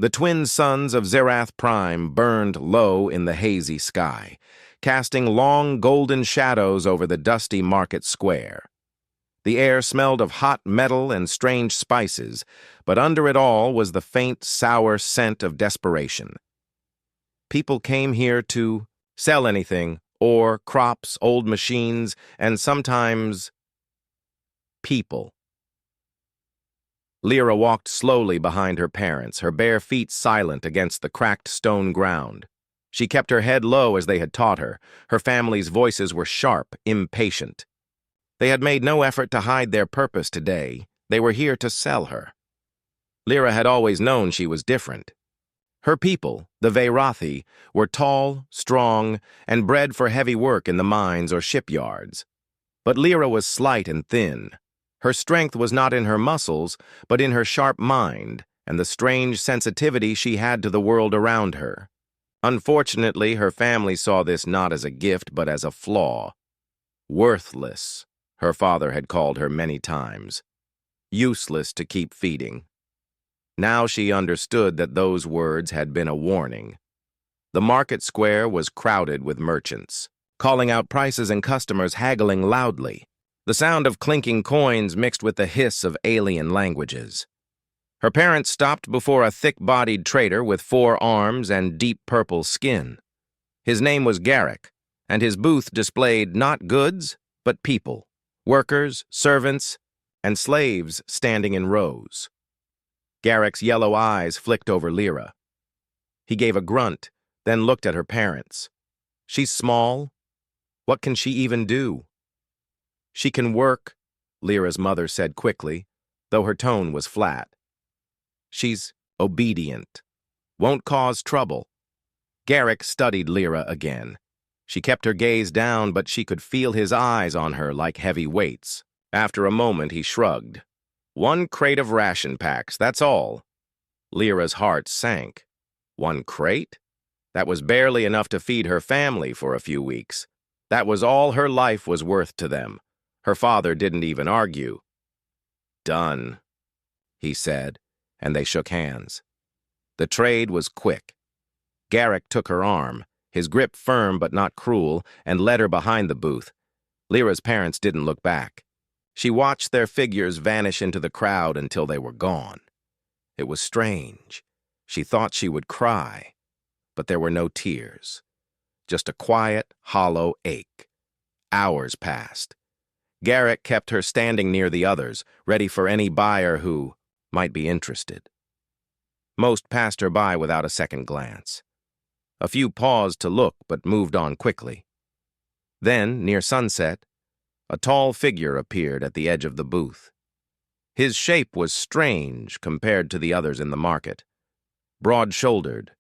The twin suns of Zerath Prime burned low in the hazy sky, casting long golden shadows over the dusty market square. The air smelled of hot metal and strange spices, but under it all was the faint, sour scent of desperation. People came here to sell anything, ore, crops, old machines, and sometimes people. Lyra walked slowly behind her parents, her bare feet silent against the cracked stone ground. She kept her head low as they had taught her. Her family's voices were sharp, impatient. They had made no effort to hide their purpose today. They were here to sell her. Lyra had always known she was different. Her people, the Veirathi, were tall, strong, and bred for heavy work in the mines or shipyards. But Lyra was slight and thin. Her strength was not in her muscles, but in her sharp mind and the strange sensitivity she had to the world around her. Unfortunately, her family saw this not as a gift, but as a flaw. Worthless, her father had called her many times. Useless to keep feeding. Now she understood that those words had been a warning. The market square was crowded with merchants, calling out prices and customers haggling loudly. The sound of clinking coins mixed with the hiss of alien languages. Her parents stopped before a thick-bodied trader with 4 arms and deep purple skin. His name was Garrick, and his booth displayed not goods, but people, workers, servants, and slaves standing in rows. Garrick's yellow eyes flicked over Lyra. He gave a grunt, then looked at her parents. She's small. What can she even do? She can work, Lyra's mother said quickly, though her tone was flat. She's obedient. Won't cause trouble. Garrick studied Lyra again. She kept her gaze down, but she could feel his eyes on her like heavy weights. After a moment, he shrugged. 1 crate of ration packs, that's all. Lyra's heart sank. 1 crate? That was barely enough to feed her family for a few weeks. That was all her life was worth to them. Her father didn't even argue. Done, he said, and they shook hands. The trade was quick. Garrick took her arm, his grip firm but not cruel, and led her behind the booth. Lyra's parents didn't look back. She watched their figures vanish into the crowd until they were gone. It was strange. She thought she would cry, but there were no tears. Just a quiet, hollow ache. Hours passed. Garrick kept her standing near the others, ready for any buyer who might be interested. Most passed her by without a second glance. A few paused to look, but moved on quickly. Then, near sunset, a tall figure appeared at the edge of the booth. His shape was strange compared to the others in the market. Broad-shouldered,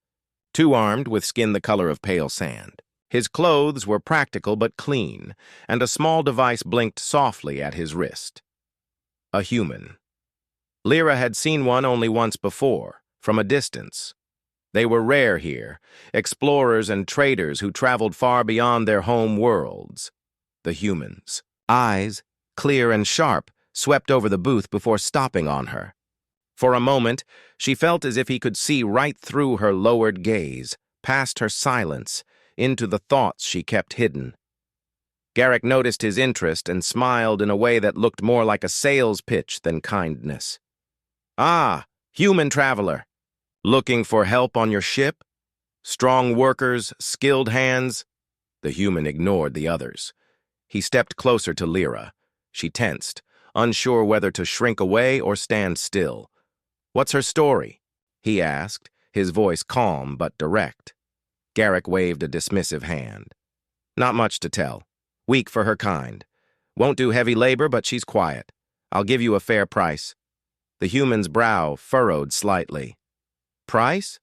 2-armed with skin the color of pale sand. His clothes were practical but clean, and a small device blinked softly at his wrist. A human. Lyra had seen one only once before, from a distance. They were rare here, explorers and traders who traveled far beyond their home worlds. The humans. Eyes, clear and sharp, swept over the booth before stopping on her. For a moment, she felt as if he could see right through her lowered gaze, past her silence, into the thoughts she kept hidden. Garrick noticed his interest and smiled in a way that looked more like a sales pitch than kindness. Ah, human traveler. Looking for help on your ship? Strong workers, skilled hands? The human ignored the others. He stepped closer to Lyra. She tensed, unsure whether to shrink away or stand still. What's her story? He asked, his voice calm but direct. Garrick waved a dismissive hand. Not much to tell. Weak for her kind. Won't do heavy labor, but she's quiet. I'll give you a fair price. The human's brow furrowed slightly. Price?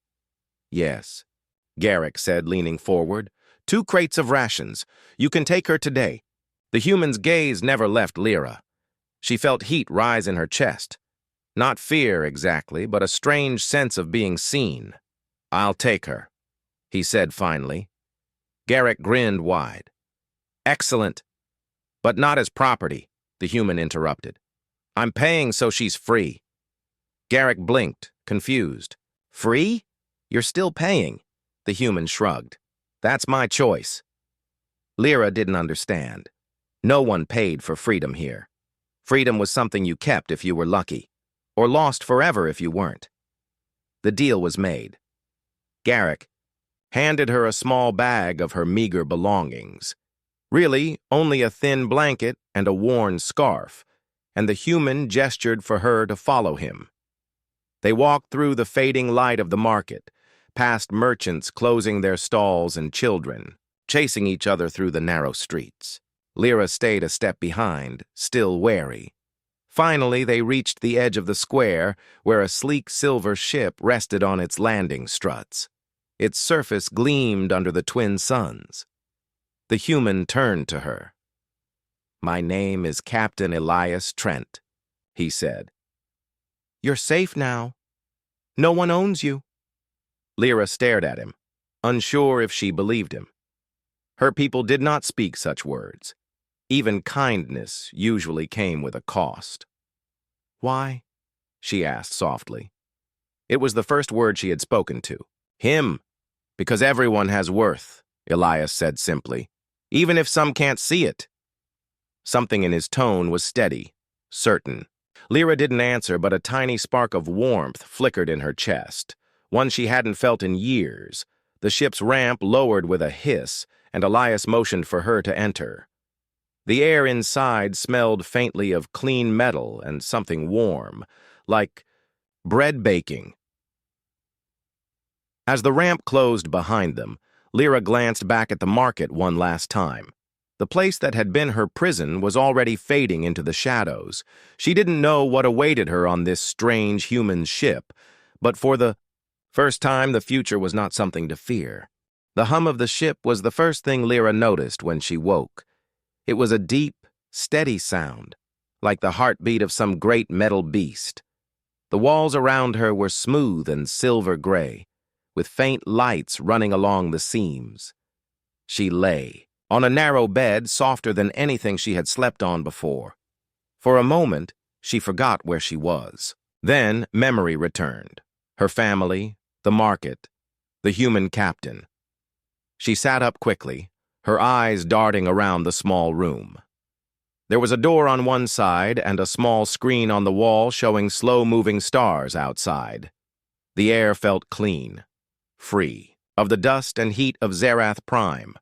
Yes, Garrick said, leaning forward. 2 crates of rations. You can take her today. The human's gaze never left Lyra. She felt heat rise in her chest. Not fear, exactly, but a strange sense of being seen. I'll take her, he said finally. Garrick grinned wide. Excellent. But not as property, the human interrupted. I'm paying so she's free. Garrick blinked, confused. Free? You're still paying. The human shrugged. That's my choice. Lyra didn't understand. No one paid for freedom here. Freedom was something you kept if you were lucky, or lost forever if you weren't. The deal was made. Garrick handed her a small bag of her meager belongings. Really, only a thin blanket and a worn scarf, and the human gestured for her to follow him. They walked through the fading light of the market, past merchants closing their stalls and children, chasing each other through the narrow streets. Lyra stayed a step behind, still wary. Finally, they reached the edge of the square, where a sleek silver ship rested on its landing struts. Its surface gleamed under the twin suns. The human turned to her. "My name is Captain Elias Trent," he said. "You're safe now. No one owns you." Lyra stared at him, unsure if she believed him. Her people did not speak such words. Even kindness usually came with a cost. "Why?" she asked softly. It was the first word she had spoken to. "Him. Because everyone has worth," Elias said simply, "even if some can't see it." Something in his tone was steady, certain. Lyra didn't answer, but a tiny spark of warmth flickered in her chest, one she hadn't felt in years. The ship's ramp lowered with a hiss, and Elias motioned for her to enter. The air inside smelled faintly of clean metal and something warm, like bread baking. As the ramp closed behind them, Lyra glanced back at the market one last time. The place that had been her prison was already fading into the shadows. She didn't know what awaited her on this strange human ship, but for the first time the future was not something to fear. The hum of the ship was the first thing Lyra noticed when she woke. It was a deep, steady sound, like the heartbeat of some great metal beast. The walls around her were smooth and silver gray, with faint lights running along the seams. She lay on a narrow bed softer than anything she had slept on before. For a moment, she forgot where she was. Then memory returned. Her family, the market, the human captain. She sat up quickly, her eyes darting around the small room. There was a door on one side and a small screen on the wall showing slow-moving stars outside. The air felt clean, free, of the dust and heat of Zerath Prime.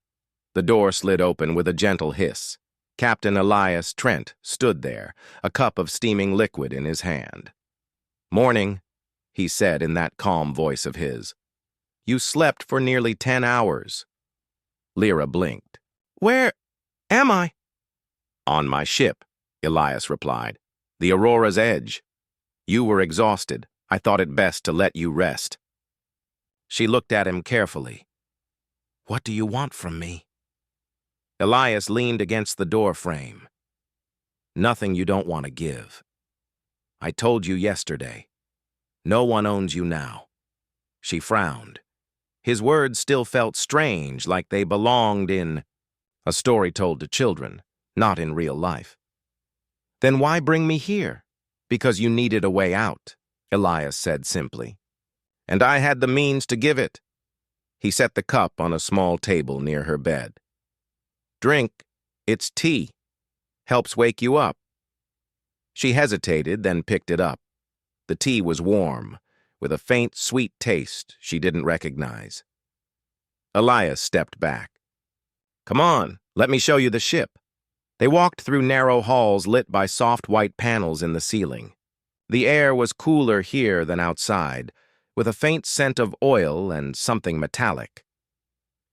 The door slid open with a gentle hiss. Captain Elias Trent stood there, a cup of steaming liquid in his hand. "Morning," he said in that calm voice of his. "You slept for nearly 10 hours. Lyra blinked. "Where am I?" "On my ship," Elias replied. "The Aurora's Edge. You were exhausted. I thought it best to let you rest." She looked at him carefully. "What do you want from me?" Elias leaned against the door frame. "Nothing you don't want to give. I told you yesterday. No one owns you now." She frowned. His words still felt strange, like they belonged in a story told to children, not in real life. "Then why bring me here?" "Because you needed a way out," Elias said simply. "And I had the means to give it." He set the cup on a small table near her bed. "Drink. It's tea. Helps wake you up." She hesitated, then picked it up. The tea was warm, with a faint, sweet taste she didn't recognize. Elias stepped back. "Come on, let me show you the ship." They walked through narrow halls lit by soft white panels in the ceiling. The air was cooler here than outside, with a faint scent of oil and something metallic.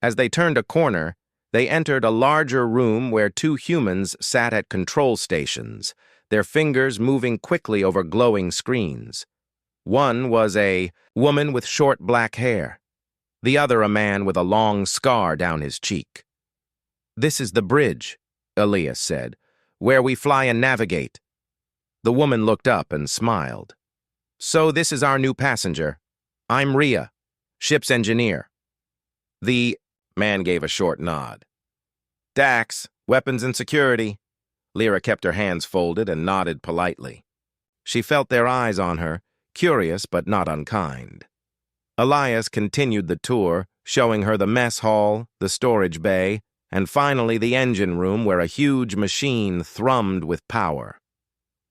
As they turned a corner, they entered a larger room where two humans sat at control stations, their fingers moving quickly over glowing screens. One was a woman with short black hair, the other a man with a long scar down his cheek. "This is the bridge," Elias said, "where we fly and navigate." The woman looked up and smiled. "So this is our new passenger. I'm Rhea, ship's engineer." The man gave a short nod. "Dax, weapons and security." Lyra kept her hands folded and nodded politely. She felt their eyes on her, curious but not unkind. Elias continued the tour, showing her the mess hall, the storage bay, and finally the engine room where a huge machine thrummed with power.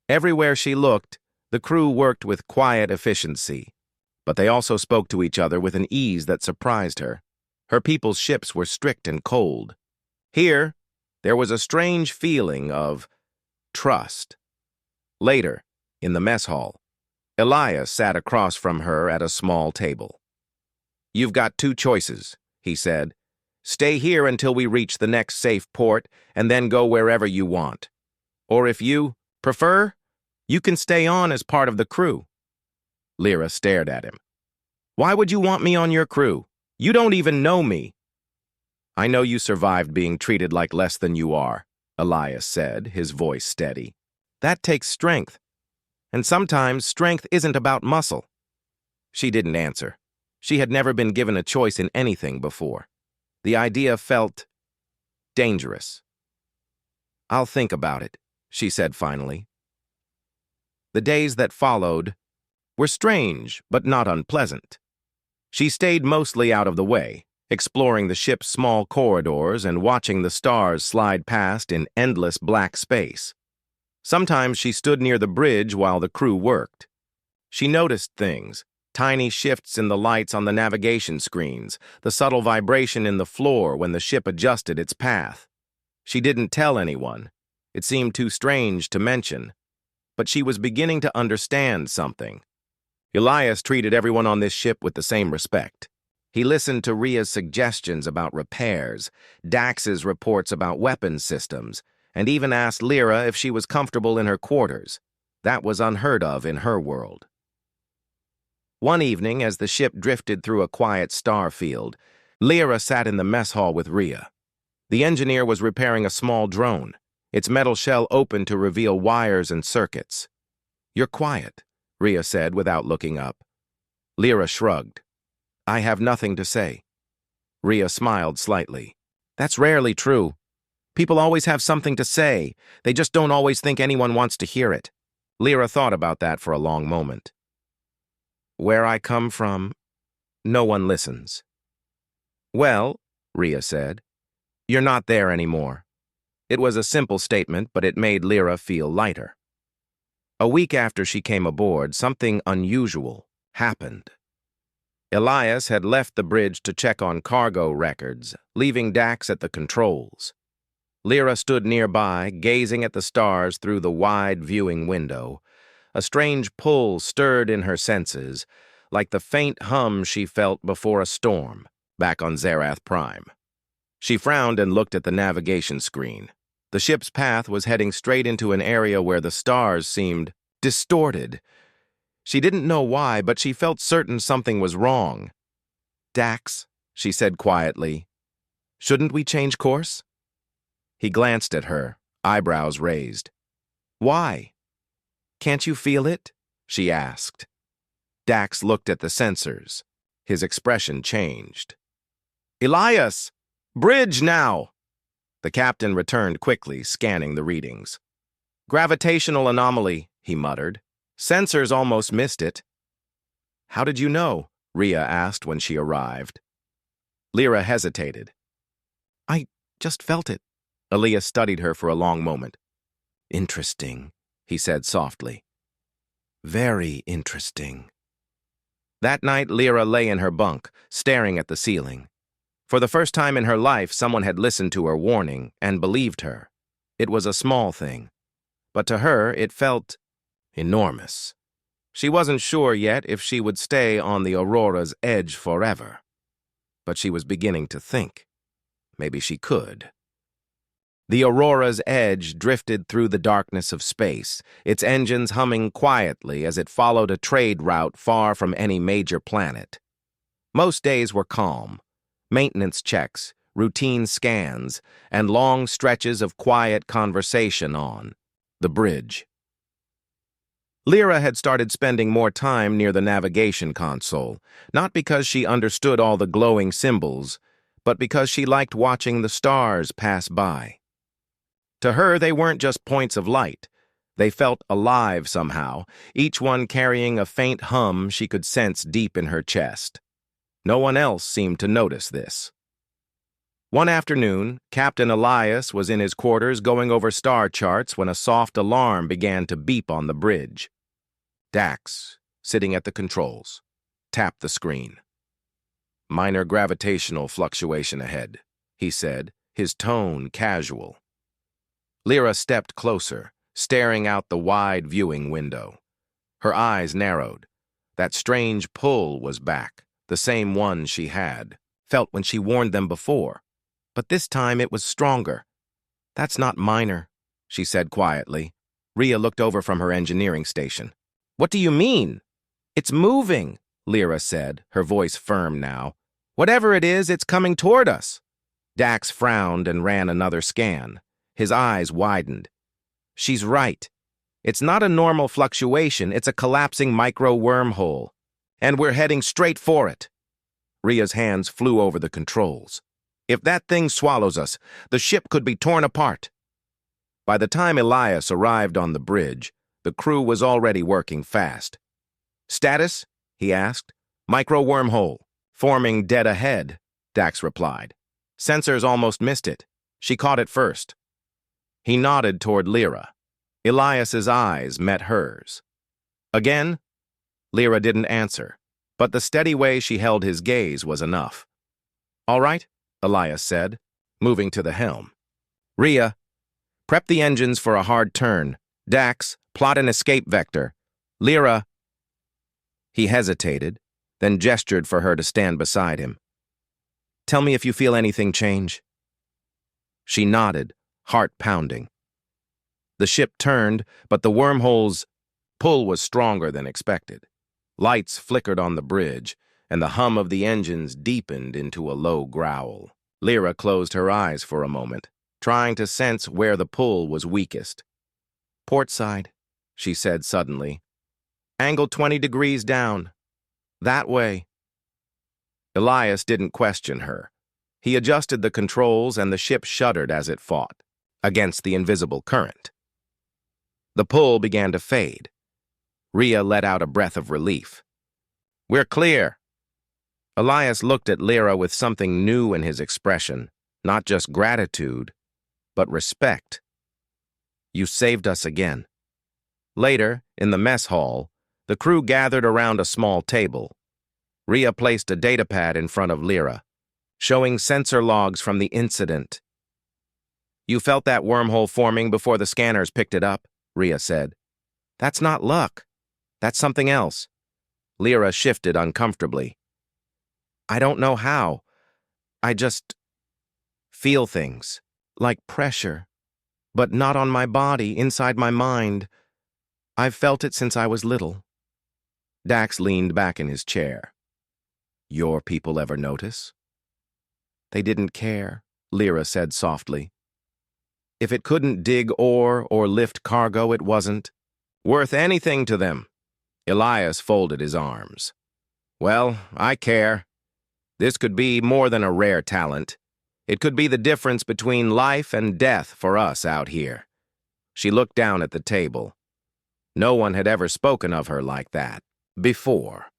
Everywhere she looked, the crew worked with quiet efficiency, but they also spoke to each other with an ease that surprised her. Her people's ships were strict and cold. Here, there was a strange feeling of trust. Later, in the mess hall, Elias sat across from her at a small table. "You've got two choices," he said. "Stay here until we reach the next safe port and then go wherever you want. Or if you prefer, you can stay on as part of the crew." Lyra stared at him. "Why would you want me on your crew? You don't even know me." "I know you survived being treated like less than you are," Elias said, his voice steady. "That takes strength. And sometimes strength isn't about muscle." She didn't answer. She had never been given a choice in anything before. The idea felt dangerous. "I'll think about it," she said finally. The days that followed were strange, but not unpleasant. She stayed mostly out of the way, exploring the ship's small corridors and watching the stars slide past in endless black space. Sometimes she stood near the bridge while the crew worked. She noticed things, tiny shifts in the lights on the navigation screens, the subtle vibration in the floor when the ship adjusted its path. She didn't tell anyone. It seemed too strange to mention. But she was beginning to understand something. Elias treated everyone on this ship with the same respect. He listened to Rhea's suggestions about repairs, Dax's reports about weapons systems, and even asked Lyra if she was comfortable in her quarters. That was unheard of in her world. One evening, as the ship drifted through a quiet star field, Lyra sat in the mess hall with Rhea. The engineer was repairing a small drone, its metal shell open to reveal wires and circuits. "You're quiet," Rhea said without looking up. Lyra shrugged. "I have nothing to say." Rhea smiled slightly. "That's rarely true. People always have something to say. They just don't always think anyone wants to hear it." Lyra thought about that for a long moment. "Where I come from, no one listens." "Well," Rhea said, "you're not there anymore." It was a simple statement, but it made Lyra feel lighter. A week after she came aboard, something unusual happened. Elias had left the bridge to check on cargo records, leaving Dax at the controls. Lyra stood nearby, gazing at the stars through the wide viewing window. A strange pull stirred in her senses, like the faint hum she felt before a storm, back on Zerath Prime. She frowned and looked at the navigation screen. The ship's path was heading straight into an area where the stars seemed distorted. She didn't know why, but she felt certain something was wrong. "Dax," she said quietly, "shouldn't we change course?" He glanced at her, eyebrows raised. "Why? Can't you feel it?" she asked. Dax looked at the sensors. His expression changed. "Elias! Bridge now!" The captain returned quickly, scanning the readings. "Gravitational anomaly," he muttered. "Sensors almost missed it." "How did you know?" Rhea asked when she arrived. Lyra hesitated. "I just felt it." Elias studied her for a long moment. "Interesting," he said softly. "Very interesting." That night, Lyra lay in her bunk, staring at the ceiling. For the first time in her life, someone had listened to her warning and believed her. It was a small thing, but to her it felt enormous. She wasn't sure yet if she would stay on the Aurora's edge forever. But she was beginning to think. Maybe she could. The Aurora's edge drifted through the darkness of space, its engines humming quietly as it followed a trade route far from any major planet. Most days were calm. Maintenance checks, routine scans, and long stretches of quiet conversation on the bridge. Lyra had started spending more time near the navigation console, not because she understood all the glowing symbols, but because she liked watching the stars pass by. To her, they weren't just points of light. They felt alive somehow, each one carrying a faint hum she could sense deep in her chest. No one else seemed to notice this. One afternoon, Captain Elias was in his quarters going over star charts when a soft alarm began to beep on the bridge. Dax, sitting at the controls, tapped the screen. "Minor gravitational fluctuation ahead," he said, his tone casual. Lyra stepped closer, staring out the wide viewing window. Her eyes narrowed. That strange pull was back, the same one she had felt when she warned them before. But this time it was stronger. "That's not minor," she said quietly. Rhea looked over from her engineering station. "What do you mean?" "It's moving," Lyra said, her voice firm now. "Whatever it is, it's coming toward us." Dax frowned and ran another scan. His eyes widened. "She's right. It's not a normal fluctuation, it's a collapsing micro-wormhole. And we're heading straight for it." Rhea's hands flew over the controls. "If that thing swallows us, the ship could be torn apart." By the time Elias arrived on the bridge, the crew was already working fast. "Status?" he asked. "Micro-wormhole. Forming dead ahead," Dax replied. "Sensors almost missed it. She caught it first." He nodded toward Lyra. Elias's eyes met hers. "Again?" Lyra didn't answer, but the steady way she held his gaze was enough. "All right," Elias said, moving to the helm. "Rhea, prep the engines for a hard turn. Dax, plot an escape vector. Lyra—" He hesitated, then gestured for her to stand beside him. "Tell me if you feel anything change." She nodded, heart pounding. The ship turned, but the wormhole's pull was stronger than expected. Lights flickered on the bridge, and the hum of the engines deepened into a low growl. Lyra closed her eyes for a moment, trying to sense where the pull was weakest. "Port side," she said suddenly. "Angle 20 degrees down. That way." Elias didn't question her. He adjusted the controls and the ship shuddered as it fought against the invisible current. The pull began to fade. Rhea let out a breath of relief. "We're clear." Elias looked at Lyra with something new in his expression, not just gratitude, but respect. "You saved us again." Later, in the mess hall, the crew gathered around a small table. Rhea placed a datapad in front of Lyra, showing sensor logs from the incident. "You felt that wormhole forming before the scanners picked it up," Rhea said. "That's not luck. That's something else." Lyra shifted uncomfortably. "I don't know how. I just feel things, like pressure, but not on my body, inside my mind. I've felt it since I was little." Dax leaned back in his chair. "Your people ever notice?" "They didn't care," Lyra said softly. "If it couldn't dig ore or lift cargo, it wasn't worth anything to them." Elias folded his arms. "Well, I care. This could be more than a rare talent. It could be the difference between life and death for us out here." She looked down at the table. No one had ever spoken of her like that before.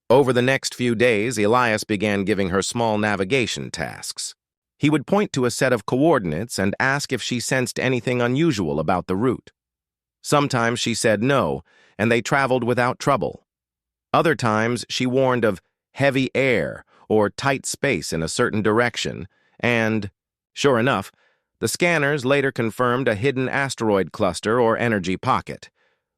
Over the next few days, Elias began giving her small navigation tasks. He would point to a set of coordinates and ask if she sensed anything unusual about the route. Sometimes she said no, and they traveled without trouble. Other times, she warned of heavy air or tight space in a certain direction, and, sure enough, the scanners later confirmed a hidden asteroid cluster or energy pocket.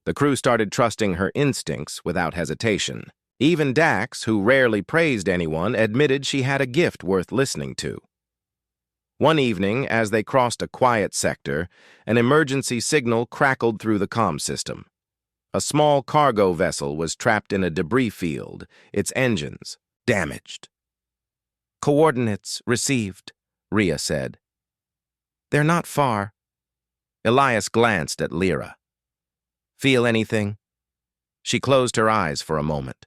The crew started trusting her instincts without hesitation. Even Dax, who rarely praised anyone, admitted she had a gift worth listening to. One evening, as they crossed a quiet sector, an emergency signal crackled through the comm system. A small cargo vessel was trapped in a debris field, its engines damaged. "Coordinates received," Rhea said. "They're not far." Elias glanced at Lyra. "Feel anything?" She closed her eyes for a moment.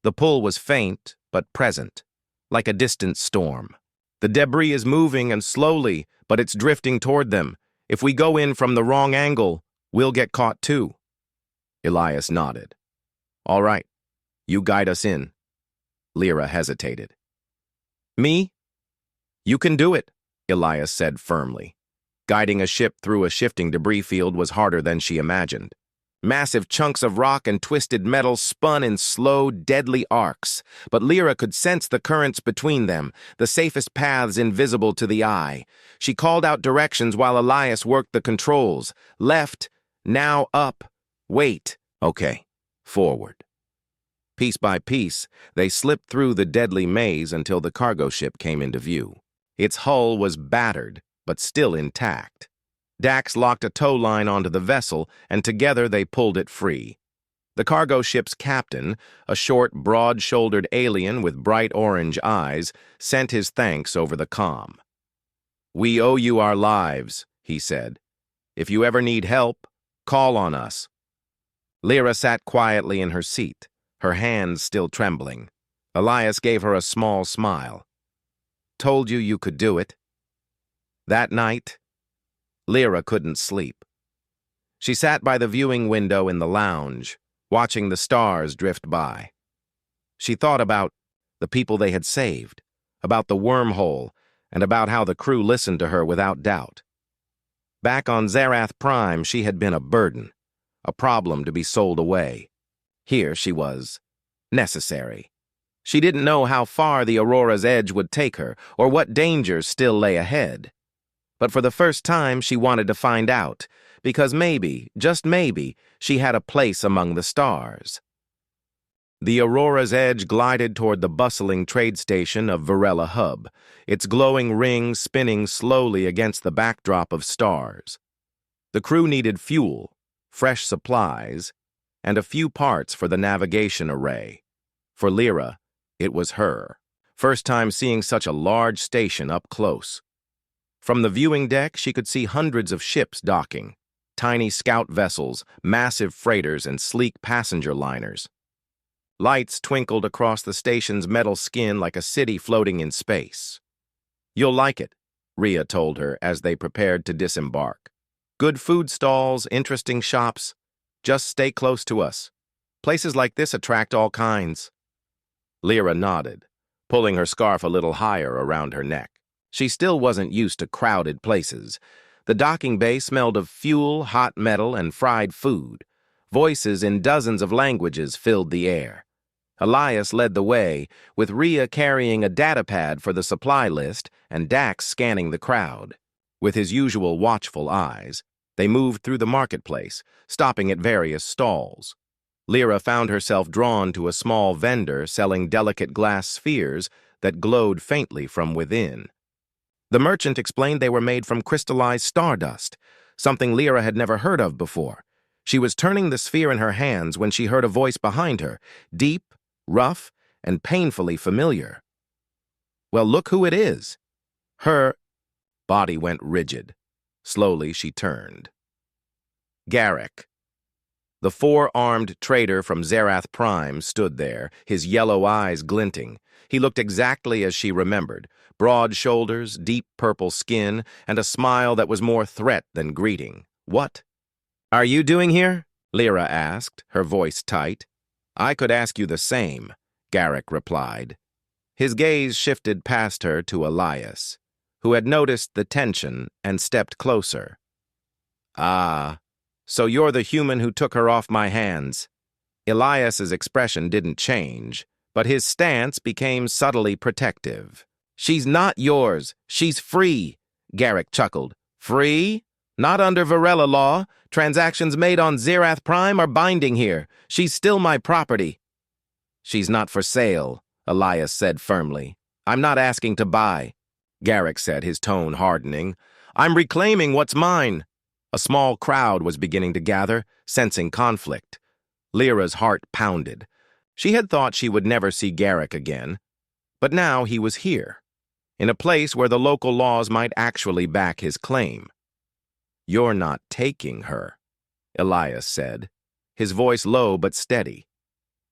The pull was faint, but present, like a distant storm. "The debris is moving and slowly, but it's drifting toward them. If we go in from the wrong angle, we'll get caught too." Elias nodded. "All right, you guide us in." Lyra hesitated. Me? You can do it, Elias said firmly. Guiding a ship through a shifting debris field was harder than she imagined. Massive chunks of rock and twisted metal spun in slow, deadly arcs, but Lyra could sense the currents between them, the safest paths invisible to the eye. She called out directions while Elias worked the controls. Left, now up, wait, okay, forward. Piece by piece, they slipped through the deadly maze until the cargo ship came into view. Its hull was battered, but still intact. Dax locked a tow line onto the vessel, and together they pulled it free. The cargo ship's captain, a short, broad-shouldered alien with bright orange eyes, sent his thanks over the comm. "We owe you our lives," he said. "If you ever need help, call on us." Lyra sat quietly in her seat, her hands still trembling. Elias gave her a small smile. "Told you you could do it." That night, Lyra couldn't sleep. She sat by the viewing window in the lounge, watching the stars drift by. She thought about the people they had saved, about the wormhole, and about how the crew listened to her without doubt. Back on Zerath Prime, she had been a burden, a problem to be sold away. Here she was, necessary. She didn't know how far the Aurora's edge would take her, or what dangers still lay ahead. But for the first time, she wanted to find out, because maybe, just maybe, she had a place among the stars. The Aurora's edge glided toward the bustling trade station of Varela Hub, its glowing ring spinning slowly against the backdrop of stars. The crew needed fuel, fresh supplies, and a few parts for the navigation array. For Lyra, it was her first time seeing such a large station up close. From the viewing deck, she could see hundreds of ships docking, tiny scout vessels, massive freighters, and sleek passenger liners. Lights twinkled across the station's metal skin like a city floating in space. "You'll like it," Rhea told her as they prepared to disembark. "Good food stalls, interesting shops. Just stay close to us. Places like this attract all kinds." Lyra nodded, pulling her scarf a little higher around her neck. She still wasn't used to crowded places. The docking bay smelled of fuel, hot metal, and fried food. Voices in dozens of languages filled the air. Elias led the way, with Rhea carrying a datapad for the supply list and Dax scanning the crowd. With his usual watchful eyes, they moved through the marketplace, stopping at various stalls. Lyra found herself drawn to a small vendor selling delicate glass spheres that glowed faintly from within. The merchant explained they were made from crystallized stardust, something Lyra had never heard of before. She was turning the sphere in her hands when she heard a voice behind her, deep, rough, and painfully familiar. "Well, look who it is." Her body went rigid. Slowly, she turned. Garrick. The four-armed trader from Zerath Prime stood there, his yellow eyes glinting. He looked exactly as she remembered, broad shoulders, deep purple skin, and a smile that was more threat than greeting. "What are you doing here?" Lyra asked, her voice tight. "I could ask you the same," Garrick replied. His gaze shifted past her to Elias, who had noticed the tension and stepped closer. "Ah, so you're the human who took her off my hands." Elias's expression didn't change, but his stance became subtly protective. "She's not yours. She's free," Garrick chuckled. "Free? Not under Varela law. Transactions made on Zerath Prime are binding here. She's still my property." "She's not for sale," Elias said firmly. "I'm not asking to buy," Garrick said, his tone hardening. "I'm reclaiming what's mine." A small crowd was beginning to gather, sensing conflict. Lyra's heart pounded. She had thought she would never see Garrick again, but now he was here, in a place where the local laws might actually back his claim. "You're not taking her," Elias said, his voice low but steady.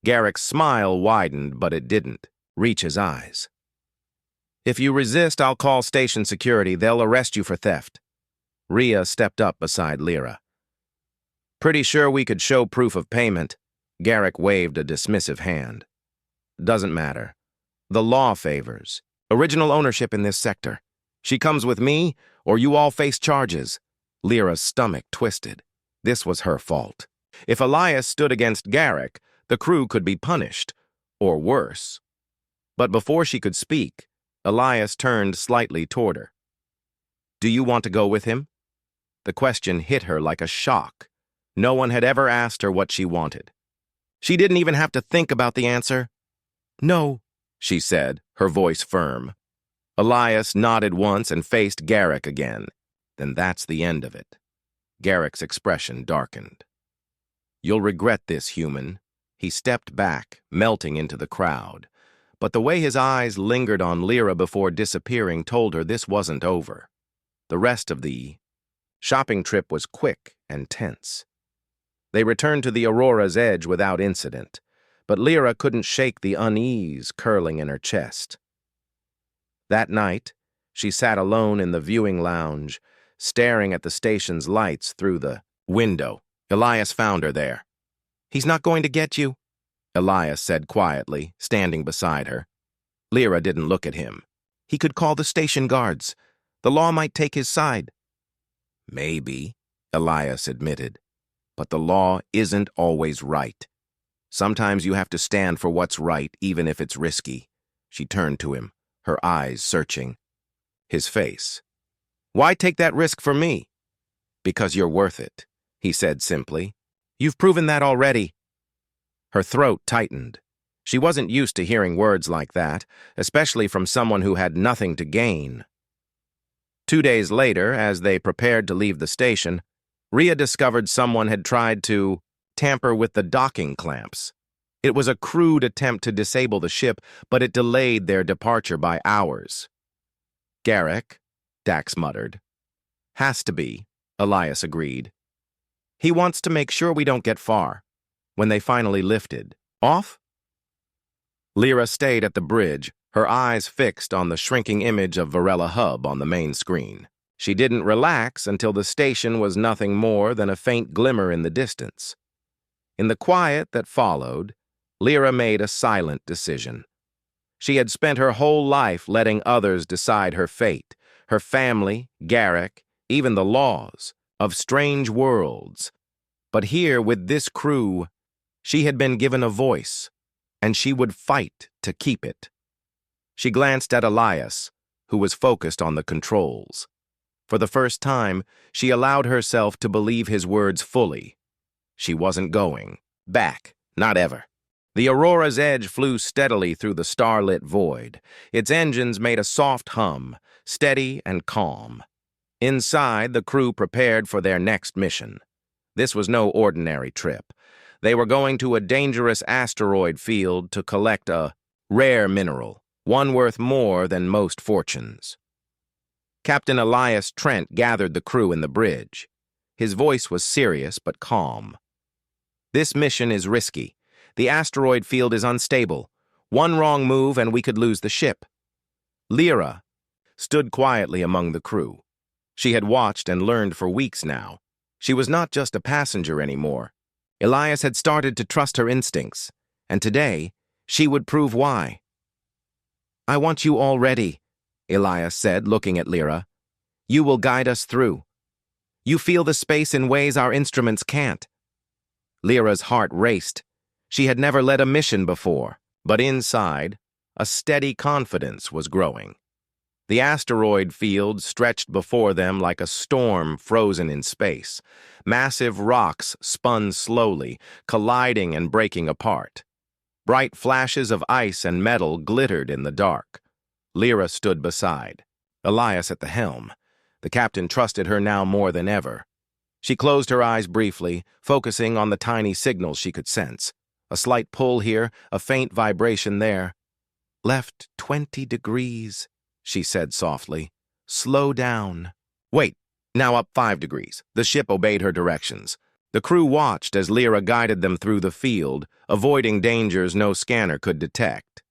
Garrick's smile widened, but it didn't reach his eyes. "If you resist, I'll call station security. They'll arrest you for theft." Rhea stepped up beside Lyra. "Pretty sure we could show proof of payment." Garrick waved a dismissive hand. "Doesn't matter. The law favors original ownership in this sector. She comes with me, or you all face charges. Lyra's stomach twisted. This was her fault. If Elias stood against Garrick, the crew could be punished, or worse. But before she could speak, Elias turned slightly toward her. Do you want to go with him? The question hit her like a shock. No one had ever asked her what she wanted. She didn't even have to think about the answer. No, she said, her voice firm. Elias nodded once and faced Garrick again. Then that's the end of it. Garrick's expression darkened. You'll regret this, human. He stepped back, melting into the crowd. But the way his eyes lingered on Lyra before disappearing told her this wasn't over. The rest of the shopping trip was quick and tense. They returned to the Aurora's edge without incident, but Lyra couldn't shake the unease curling in her chest. That night, she sat alone in the viewing lounge, staring at the station's lights through the window. Elias found her there. He's not going to get you, Elias said quietly, standing beside her. Lyra didn't look at him. He could call the station guards. The law might take his side. Maybe, Elias admitted. But the law isn't always right. Sometimes you have to stand for what's right, even if it's risky. She turned to him, her eyes searching. His face. Why take that risk for me? Because you're worth it, he said simply. You've proven that already. Her throat tightened. She wasn't used to hearing words like that, especially from someone who had nothing to gain. 2 days later, as they prepared to leave the station, Rhea discovered someone had tried to tamper with the docking clamps. It was a crude attempt to disable the ship, but it delayed their departure by hours. Garrick, Dax muttered. Has to be, Elias agreed. He wants to make sure we don't get far. When they finally lifted, off? Lyra stayed at the bridge, her eyes fixed on the shrinking image of Varela Hub on the main screen. She didn't relax until the station was nothing more than a faint glimmer in the distance. In the quiet that followed, Lyra made a silent decision. She had spent her whole life letting others decide her fate, her family, Garrick, even the laws of strange worlds. But here, with this crew, she had been given a voice, and she would fight to keep it. She glanced at Elias, who was focused on the controls. For the first time, she allowed herself to believe his words fully. She wasn't going back, not ever. The Aurora's edge flew steadily through the starlit void. Its engines made a soft hum, steady and calm. Inside, the crew prepared for their next mission. This was no ordinary trip. They were going to a dangerous asteroid field to collect a rare mineral, one worth more than most fortunes. Captain Elias Trent gathered the crew in the bridge. His voice was serious but calm. This mission is risky. The asteroid field is unstable. One wrong move and we could lose the ship. Lyra stood quietly among the crew. She had watched and learned for weeks now. She was not just a passenger anymore. Elias had started to trust her instincts, and today she would prove why. I want you all ready, Elias said, looking at Lyra. You will guide us through. You feel the space in ways our instruments can't. Lyra's heart raced. She had never led a mission before, but inside, a steady confidence was growing. The asteroid field stretched before them like a storm frozen in space. Massive rocks spun slowly, colliding and breaking apart. Bright flashes of ice and metal glittered in the dark. Lyra stood beside, Elias at the helm. The captain trusted her now more than ever. She closed her eyes briefly, focusing on the tiny signals she could sense. A slight pull here, a faint vibration there. Left 20 degrees, she said softly. Slow down. Wait, now up 5 degrees. The ship obeyed her directions. The crew watched as Lyra guided them through the field, avoiding dangers no scanner could detect.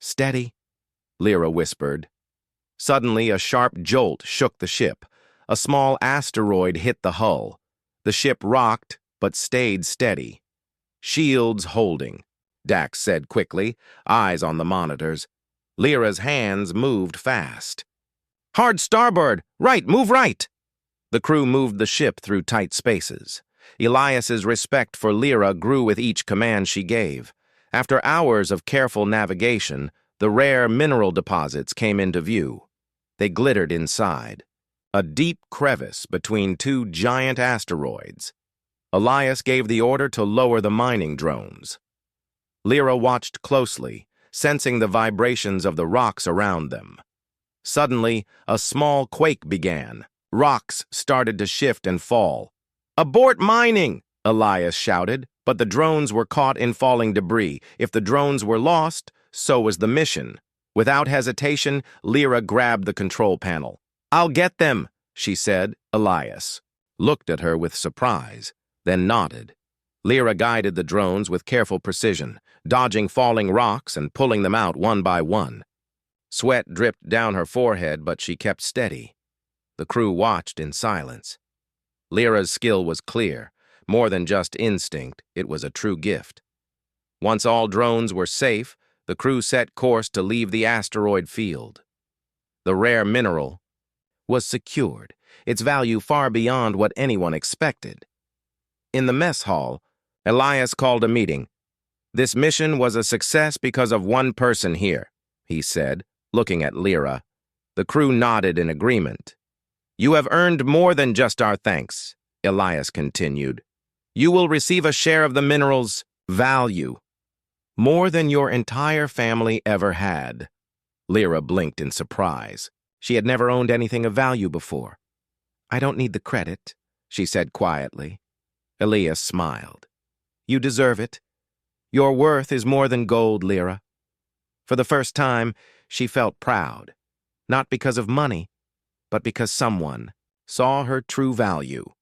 Steady, Lyra whispered. Suddenly, a sharp jolt shook the ship. A small asteroid hit the hull. The ship rocked, but stayed steady. Shields holding, Dax said quickly, eyes on the monitors. Lyra's hands moved fast. "Hard starboard! Right, move right!" The crew moved the ship through tight spaces. Elias's respect for Lyra grew with each command she gave. After hours of careful navigation, the rare mineral deposits came into view. They glittered inside. A deep crevice between two giant asteroids. Elias gave the order to lower the mining drones. Lyra watched closely, sensing the vibrations of the rocks around them. Suddenly, a small quake began. Rocks started to shift and fall. "Abort mining!" Elias shouted, but the drones were caught in falling debris. If the drones were lost, so was the mission. Without hesitation, Lyra grabbed the control panel. "I'll get them," she said. Elias looked at her with surprise, then nodded. Lyra guided the drones with careful precision, dodging falling rocks and pulling them out one by one. Sweat dripped down her forehead, but she kept steady. The crew watched in silence. Lyra's skill was clear. More than just instinct, it was a true gift. Once all drones were safe, the crew set course to leave the asteroid field. The rare mineral was secured, its value far beyond what anyone expected. In the mess hall, Elias called a meeting. "This mission was a success because of one person here," he said, looking at Lyra. The crew nodded in agreement. "You have earned more than just our thanks," Elias continued. "You will receive a share of the mineral's value. More than your entire family ever had." Lyra blinked in surprise. She had never owned anything of value before. "I don't need the credit," she said quietly. Elias smiled. "You deserve it. Your worth is more than gold, Lyra." For the first time, she felt proud, not because of money, but because someone saw her true value.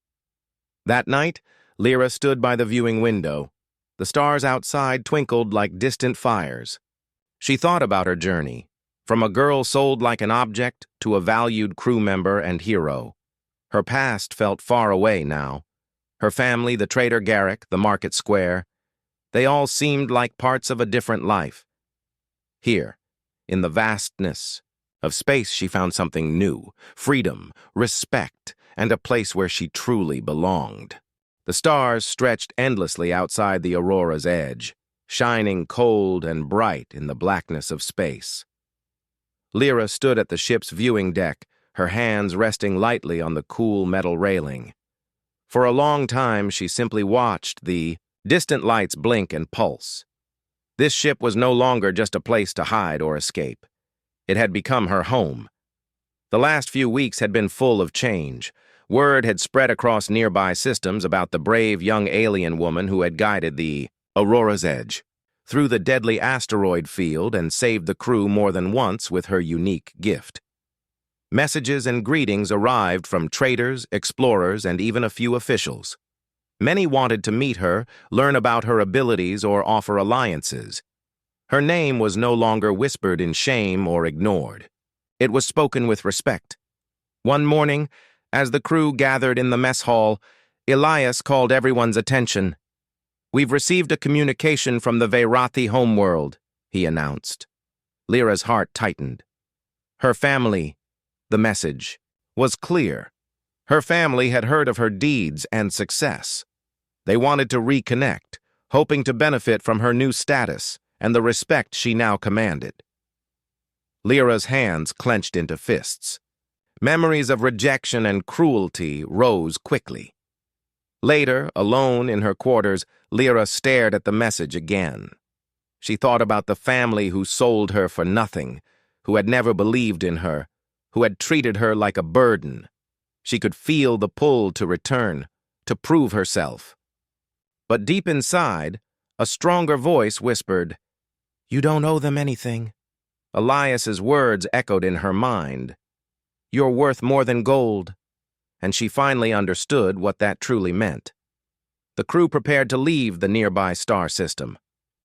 That night, Lyra stood by the viewing window. The stars outside twinkled like distant fires. She thought about her journey, from a girl sold like an object to a valued crew member and hero. Her past felt far away now. Her family, the trader Garrick, the market square, they all seemed like parts of a different life. Here, in the vastness of space, she found something new: freedom, respect, and a place where she truly belonged. The stars stretched endlessly outside the aurora's edge, shining cold and bright in the blackness of space. Lyra stood at the ship's viewing deck, her hands resting lightly on the cool metal railing. For a long time, she simply watched the distant lights blink and pulse. This ship was no longer just a place to hide or escape. It had become her home. The last few weeks had been full of change. Word had spread across nearby systems about the brave young alien woman who had guided the Aurora's Edge through the deadly asteroid field and saved the crew more than once with her unique gift. Messages and greetings arrived from traders, explorers, and even a few officials. Many wanted to meet her, learn about her abilities, or offer alliances. Her name was no longer whispered in shame or ignored. It was spoken with respect. One morning, as the crew gathered in the mess hall, Elias called everyone's attention. "We've received a communication from the Veirathi homeworld," he announced. Lyra's heart tightened. Her family, the message, was clear. Her family had heard of her deeds and success. They wanted to reconnect, hoping to benefit from her new status and the respect she now commanded. Lyra's hands clenched into fists. Memories of rejection and cruelty rose quickly. Later, alone in her quarters, Lyra stared at the message again. She thought about the family who sold her for nothing, who had never believed in her, who had treated her like a burden. She could feel the pull to return, to prove herself. But deep inside, a stronger voice whispered, "You don't owe them anything." Elias's words echoed in her mind. "You're worth more than gold." And she finally understood what that truly meant. The crew prepared to leave the nearby star system.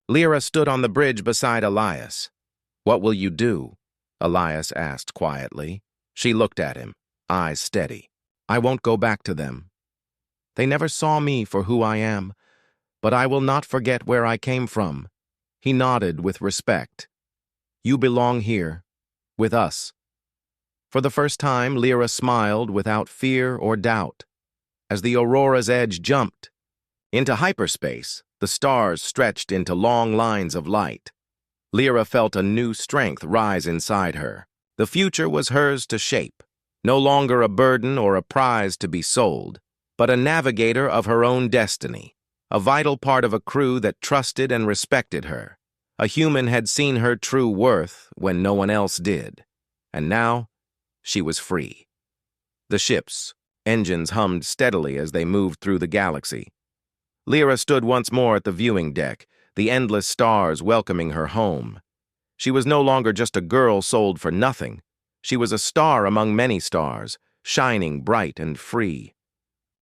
Lyra stood on the bridge beside Elias. "What will you do?" Elias asked quietly. She looked at him, eyes steady. "I won't go back to them. They never saw me for who I am, but I will not forget where I came from." He nodded with respect. You belong here, with us. For the first time, Lyra smiled without fear or doubt. As the aurora's edge jumped into hyperspace, the stars stretched into long lines of light. Lyra felt a new strength rise inside her. The future was hers to shape, no longer a burden or a prize to be sold, but a navigator of her own destiny, a vital part of a crew that trusted and respected her. A human had seen her true worth when no one else did, and now she was free. The ship's engines hummed steadily as they moved through the galaxy. Lyra stood once more at the viewing deck, the endless stars welcoming her home. She was no longer just a girl sold for nothing. She was a star among many stars, shining bright and free.